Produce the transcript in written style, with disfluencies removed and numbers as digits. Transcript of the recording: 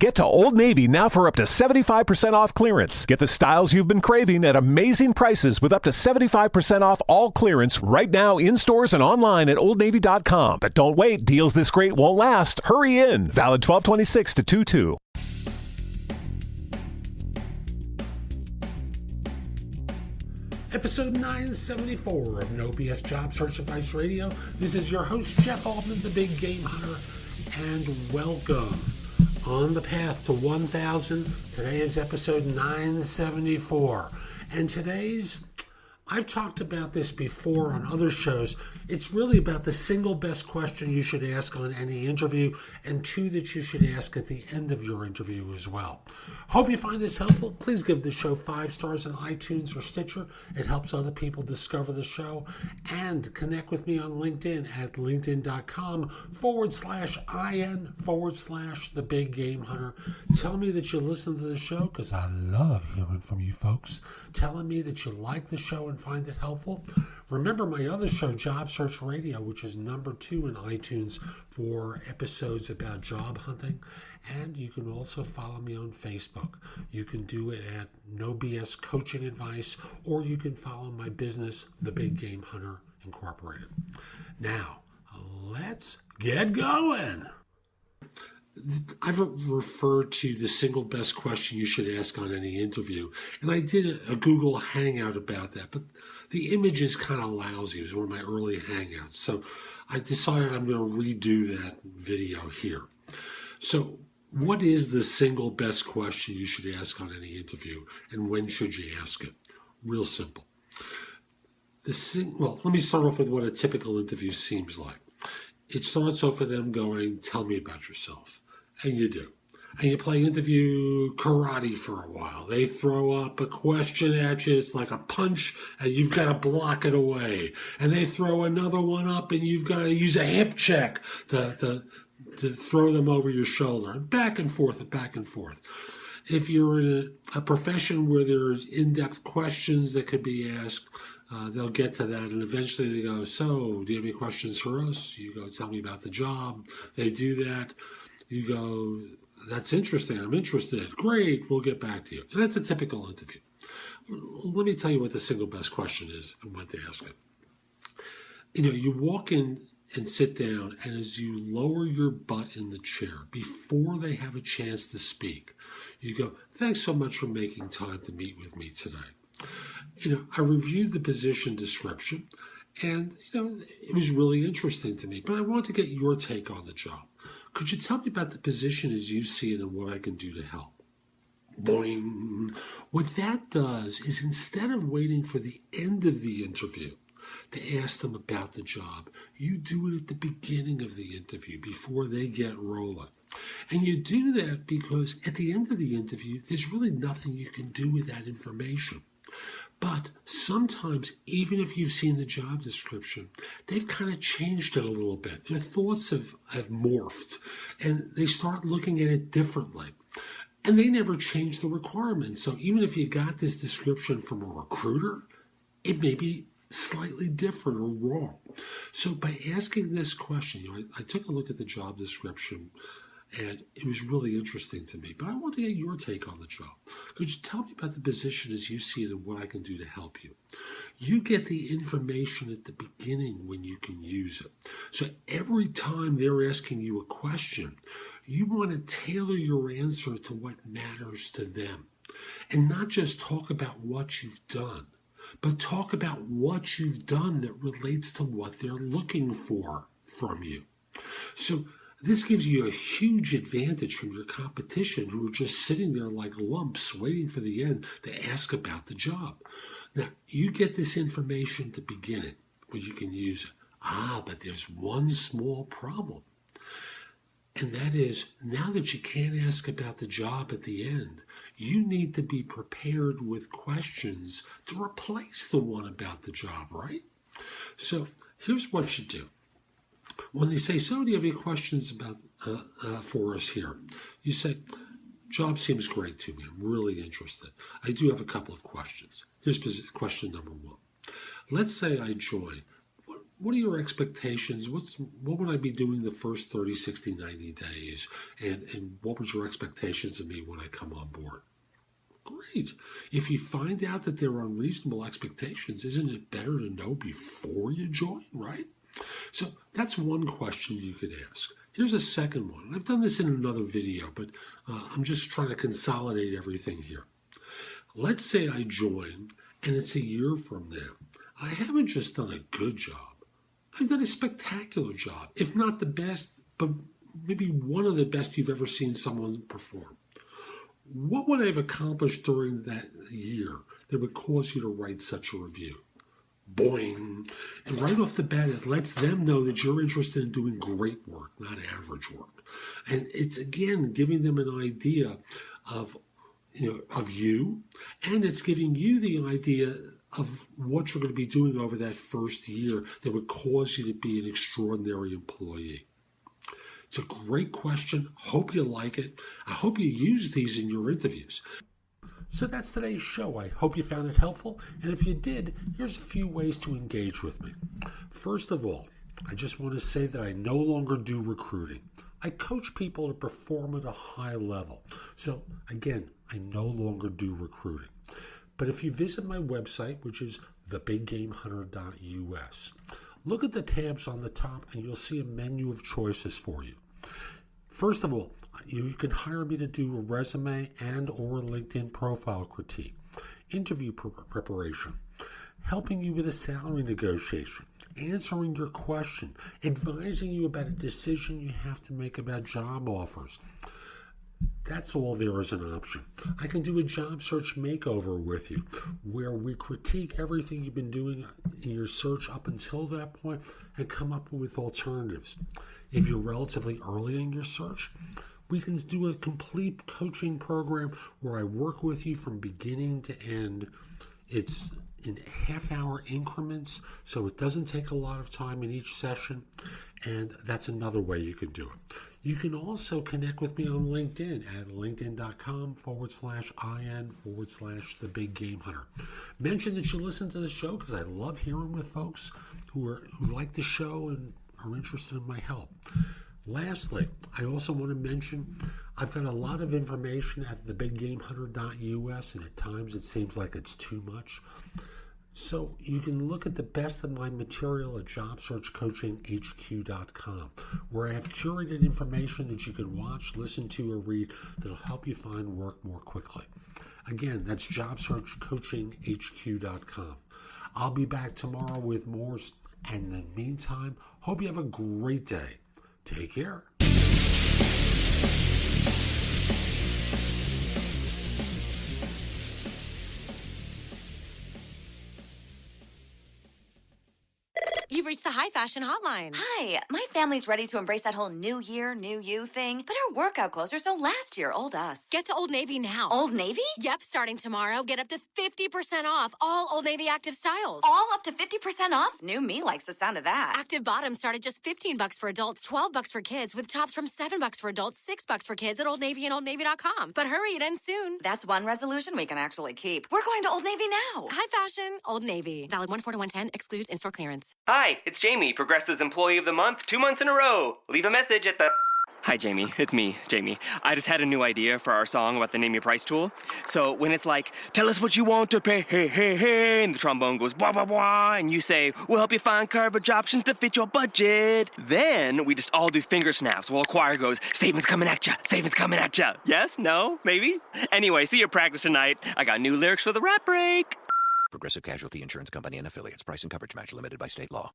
Get to Old Navy now for up to 75% off clearance. Get the styles you've been craving at amazing prices with up to 75% off all clearance right now in stores and online at OldNavy.com. But don't wait. Deals this great won't last. Hurry in. Valid 12/26 to 2/2. Episode 974 of No BS Job Search Advice Radio. This is your host, Jeff Altman, the Big Game Hunter, and welcome on the path to 1,000. Today is episode 974, and I've talked about this before on other shows. It's really about the single best question you should ask on any interview, and two that you should ask at the end of your interview as well. Hope you find this helpful. Please give the show 5 stars on iTunes or Stitcher. It helps other people discover the show. And connect with me on LinkedIn at linkedin.com/IN/the Big Game Hunter. Tell me that you listen to the show, because I love hearing from you folks. Telling me that you like the show and find it helpful. Remember my other show, Job Search Radio, which is number 2 in iTunes for episodes about job hunting. And you can also follow me on Facebook. You can do it at No BS Coaching Advice, or you can follow my business, The Big Game Hunter Incorporated. Now, let's get going. I've referred to the single best question you should ask on any interview, and I did a Google Hangout about that, but the image is kind of lousy. It was one of my early Hangouts, so I decided I'm going to redo that video here. So what is the single best question you should ask on any interview, and when should you ask it? Real simple. Let me start off with what a typical interview seems like. It starts off with them going, tell me about yourself. And you do. And you play interview karate for a while. They throw up a question at you. It's like a punch, and you've got to block it away. And they throw another one up, and you've got to use a hip check to throw them over your shoulder. And back and forth and back and forth. If you're in a profession where there's in-depth questions that could be asked, they'll get to that, and eventually they go, so, do you have any questions for us? You go, tell me about the job. They do that. You go, that's interesting. I'm interested. Great. We'll get back to you. And that's a typical interview. Let me tell you what the single best question is and when to ask it. You walk in and sit down, and as you lower your butt in the chair, before they have a chance to speak, you go, thanks so much for making time to meet with me today. I reviewed the position description, and, it was really interesting to me, but I want to get your take on the job. Could you tell me about the position as you see it and what I can do to help? Boing. What that does is, instead of waiting for the end of the interview to ask them about the job, you do it at the beginning of the interview before they get rolling. And you do that because at the end of the interview, there's really nothing you can do with that information. But sometimes, even if you've seen the job description, they've kind of changed it a little bit. Their thoughts have morphed, and they start looking at it differently. And they never change the requirements. So even if you got this description from a recruiter, it may be slightly different or wrong. So by asking this question, I took a look at the job description, and it was really interesting to me. But I want to get your take on the job. Could you tell me about the position as you see it and what I can do to help you? You get the information at the beginning when you can use it. So every time they're asking you a question, you want to tailor your answer to what matters to them. And not just talk about what you've done, but talk about what you've done that relates to what they're looking for from you. So this gives you a huge advantage from your competition, who are just sitting there like lumps waiting for the end to ask about the job. Now, you get this information at the beginning where you can use it. But there's one small problem. And that is, now that you can't ask about the job at the end, you need to be prepared with questions to replace the one about the job, right? So here's what you do. When they say, so do you have any questions about for us here? You say, job seems great to me. I'm really interested. I do have a couple of questions. Here's question number 1. Let's say I join. what are your expectations? What would I be doing the first 30, 60, 90 days? And what was your expectations of me when I come on board? Great. If you find out that there are unreasonable expectations, isn't it better to know before you join, right? So that's one question you could ask. Here's a second one. I've done this in another video, but I'm just trying to consolidate everything here. Let's say I join and it's a year from now. I haven't just done a good job. I've done a spectacular job, if not the best, but maybe one of the best you've ever seen someone perform. What would I have accomplished during that year that would cause you to write such a review? Boing. And right off the bat, it lets them know that you're interested in doing great work, not average work. And it's, again, giving them an idea of you, and it's giving you the idea of what you're going to be doing over that first year that would cause you to be an extraordinary employee. It's a great question. Hope you like it. I hope you use these in your interviews. So that's today's show. I hope you found it helpful. And if you did, here's a few ways to engage with me. First of all, I just want to say that I no longer do recruiting. I coach people to perform at a high level. So again, I no longer do recruiting. But if you visit my website, which is thebiggamehunter.us, look at the tabs on the top and you'll see a menu of choices for you. First of all, you can hire me to do a resume and or LinkedIn profile critique, interview preparation, helping you with a salary negotiation, answering your question, advising you about a decision you have to make about job offers. That's all there is an option. I can do a job search makeover with you where we critique everything you've been doing in your search up until that point and come up with alternatives. If you're relatively early in your search, we can do a complete coaching program where I work with you from beginning to end. It's in half-hour increments, so it doesn't take a lot of time in each session, and that's another way you can do it. You can also connect with me on LinkedIn at linkedin.com/IN/The Big Game Hunter. Mention that you listen to the show because I love hearing with folks who like the show and are interested in my help. Lastly, I also want to mention I've got a lot of information at thebiggamehunter.us, and at times it seems like it's too much. So you can look at the best of my material at JobSearchCoachingHQ.com, where I have curated information that you can watch, listen to, or read that'll help you find work more quickly. Again, that's JobSearchCoachingHQ.com. I'll be back tomorrow with more, and in the meantime, hope you have a great day. Take care. You've reached the High Fashion Hotline. Hi, my family's ready to embrace that whole new year, new you thing, but our workout clothes are so last year, old us. Get to Old Navy now. Old Navy? Yep, starting tomorrow, get up to 50% off all Old Navy active styles. All up to 50% off? New me likes the sound of that. Active bottoms start at just $15 for adults, $12 for kids, with tops from $7 for adults, $6 for kids at Old Navy and OldNavy.com. But hurry, it ends soon. That's one resolution we can actually keep. We're going to Old Navy now. High Fashion, Old Navy. Valid 1/4/110, excludes in-store clearance. Hi, it's Jamie, Progressive's Employee of the Month, 2 months in a row. Leave a message at the... Hi, Jamie. It's me, Jamie. I just had a new idea for our song about the Name Your Price tool. So when it's like, tell us what you want to pay, hey, hey, hey, and the trombone goes, blah, blah, blah, and you say, we'll help you find coverage options to fit your budget. Then we just all do finger snaps while a choir goes, savings coming at ya, savings coming at ya. Yes? No? Maybe? Anyway, see your practice tonight. I got new lyrics for the rap break. Progressive Casualty Insurance Company and Affiliates. Price and coverage match limited by state law.